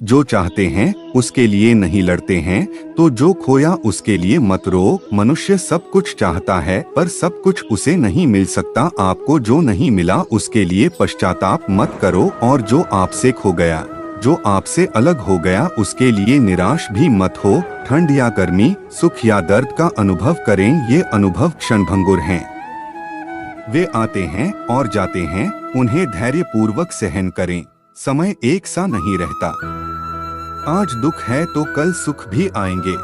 जो चाहते हैं उसके लिए नहीं लड़ते हैं, तो जो खोया उसके लिए मत रो। मनुष्य सब कुछ चाहता है पर सब कुछ उसे नहीं मिल सकता। आपको जो नहीं मिला उसके लिए पश्चाताप मत करो, और जो आपसे खो गया, जो आपसे अलग हो गया, उसके लिए निराश भी मत हो। ठंड या गर्मी, सुख या दर्द का अनुभव करें, ये अनुभव क्षणभंगुर हैं। वे आते हैं और जाते हैं, उन्हें धैर्य पूर्वक सहन करें। समय एक सा नहीं रहता। आज दुख है तो कल सुख भी आएंगे,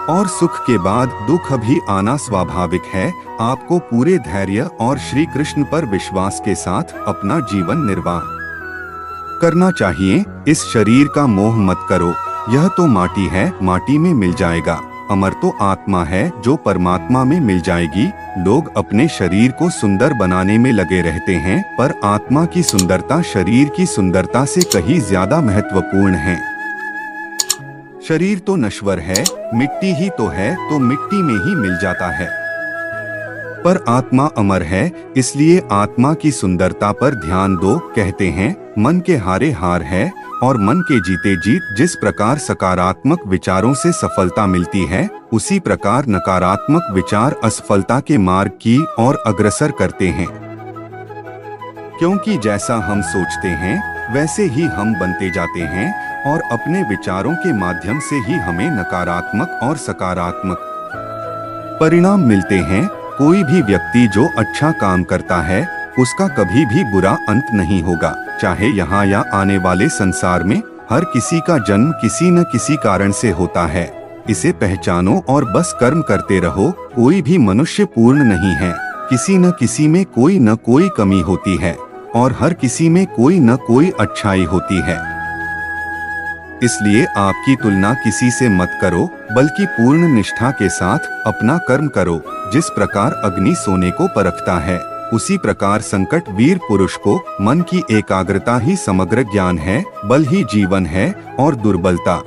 और सुख के बाद दुख भी आना स्वाभाविक है। आपको पूरे धैर्य और श्री कृष्ण पर विश्वास के साथ अपना जीवन निर्वाह करना चाहिए। इस शरीर का मोह मत करो, यह तो माटी है, माटी में मिल जाएगा। अमर तो आत्मा है जो परमात्मा में मिल जाएगी। लोग अपने शरीर को सुंदर बनाने में लगे रहते हैं, पर आत्मा की सुंदरता शरीर की सुंदरता से कहीं ज्यादा महत्वपूर्ण है। शरीर तो नश्वर है, मिट्टी ही तो है, तो मिट्टी में ही मिल जाता है, पर आत्मा अमर है, इसलिए आत्मा की सुंदरता पर ध्यान दो। कहते हैं मन के हारे हार है और मन के जीते जीत। जिस प्रकार सकारात्मक विचारों से सफलता मिलती है, उसी प्रकार नकारात्मक विचार असफलता के मार्ग की ओर अग्रसर करते हैं। क्योंकि जैसा हम सोचते हैं वैसे ही हम बनते जाते हैं, और अपने विचारों के माध्यम से ही हमें नकारात्मक और सकारात्मक परिणाम मिलते हैं। कोई भी व्यक्ति जो अच्छा काम करता है उसका कभी भी बुरा अंत नहीं होगा, चाहे यहाँ या आने वाले संसार में। हर किसी का जन्म किसी न किसी कारण से होता है, इसे पहचानो और बस कर्म करते रहो। कोई भी मनुष्य पूर्ण नहीं है, किसी न किसी में कोई न कोई कमी होती है, और हर किसी में कोई न कोई अच्छाई होती है। इसलिए आपकी तुलना किसी से मत करो, बल्कि पूर्ण निष्ठा के साथ अपना कर्म करो। जिस प्रकार अग्नि सोने को परखता है, उसी प्रकार संकट वीर पुरुष को मन की एकाग्रता ही समग्र ज्ञान है, बल ही जीवन है, और दुर्बलता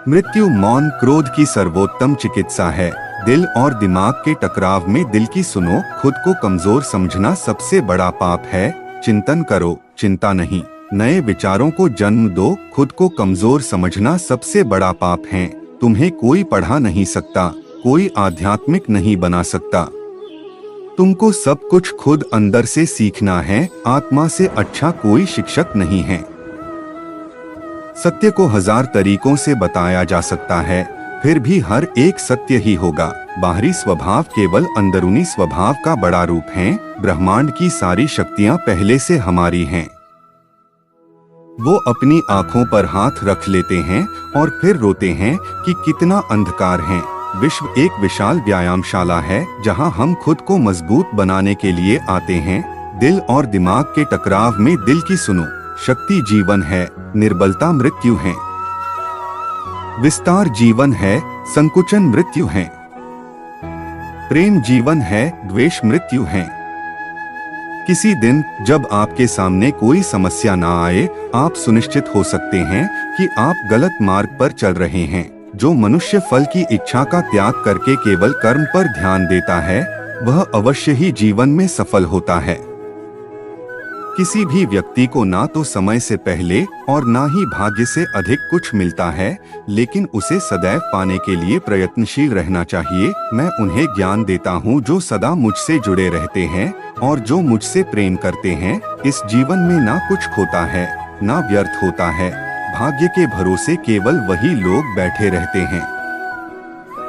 मृत्यु। मौन क्रोध की सर्वोत्तम चिकित्सा है। दिल और दिमाग के टकराव में दिल की सुनो। खुद को कमजोर समझना सबसे बड़ा पाप है। चिंतन करो, चिंता नहीं। नए विचारों को जन्म दो। खुद को कमजोर समझना सबसे बड़ा पाप है। तुम्हें कोई पढ़ा नहीं सकता, कोई आध्यात्मिक नहीं बना सकता। तुमको सब कुछ खुद अंदर से सीखना है। आत्मा से अच्छा कोई शिक्षक नहीं है। सत्य को 1000 तरीकों से बताया जा सकता है, फिर भी हर एक सत्य ही होगा। बाहरी स्वभाव केवल अंदरूनी स्वभाव का बड़ा रूप है। ब्रह्मांड की सारी शक्तियां पहले से हमारी हैं। वो अपनी आंखों पर हाथ रख लेते हैं और फिर रोते हैं कि कितना अंधकार है। विश्व एक विशाल व्यायामशाला है, जहां हम खुद को मजबूत बनाने के लिए आते हैं। दिल और दिमाग के टकराव में दिल की सुनो। शक्ति जीवन है, निर्बलता मृत्यु है। विस्तार जीवन है, संकुचन मृत्यु है। प्रेम जीवन है, द्वेष मृत्यु है। किसी दिन जब आपके सामने कोई समस्या ना आए, आप सुनिश्चित हो सकते हैं कि आप गलत मार्ग पर चल रहे हैं। जो मनुष्य फल की इच्छा का त्याग करके केवल कर्म पर ध्यान देता है, वह अवश्य ही जीवन में सफल होता है। किसी भी व्यक्ति को ना तो समय से पहले और ना ही भाग्य से अधिक कुछ मिलता है, लेकिन उसे सदैव पाने के लिए प्रयत्नशील रहना चाहिए। मैं उन्हें ज्ञान देता हूँ जो सदा मुझसे जुड़े रहते हैं और जो मुझसे प्रेम करते हैं। इस जीवन में ना कुछ खोता है, ना व्यर्थ होता है। भाग्य के भरोसे केवल वही लोग बैठे रहते हैं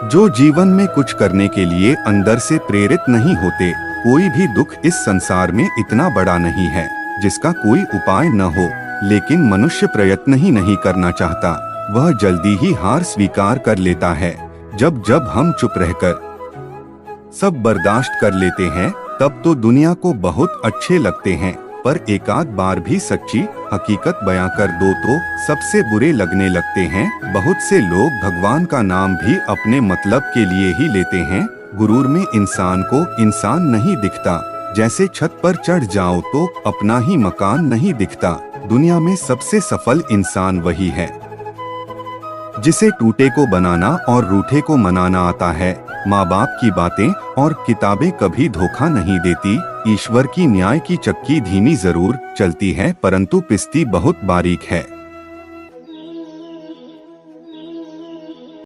जो जीवन में कुछ करने के लिए अंदर से प्रेरित नहीं होते। कोई भी दुख इस संसार में इतना बड़ा नहीं है जिसका कोई उपाय न हो, लेकिन मनुष्य प्रयत्न ही नहीं करना चाहता। वह जल्दी ही हार स्वीकार कर लेता है। जब जब हम चुप रहकर सब बर्दाश्त कर लेते हैं, तब तो दुनिया को बहुत अच्छे लगते हैं, पर एकाध बार भी सच्ची हकीकत बयां कर दो तो सबसे बुरे लगने लगते हैं। बहुत से लोग भगवान का नाम भी अपने मतलब के लिए ही लेते हैं। गुरूर में इंसान को इंसान नहीं दिखता। जैसे छत पर चढ़ जाओ तो अपना ही मकान नहीं दिखता। दुनिया में सबसे सफल इंसान वही है जिसे टूटे को बनाना और रूठे को मनाना आता है। माँ बाप की बातें और किताबें कभी धोखा नहीं देती। ईश्वर की न्याय की चक्की धीमी जरूर चलती है, परंतु पिसती बहुत बारीक है।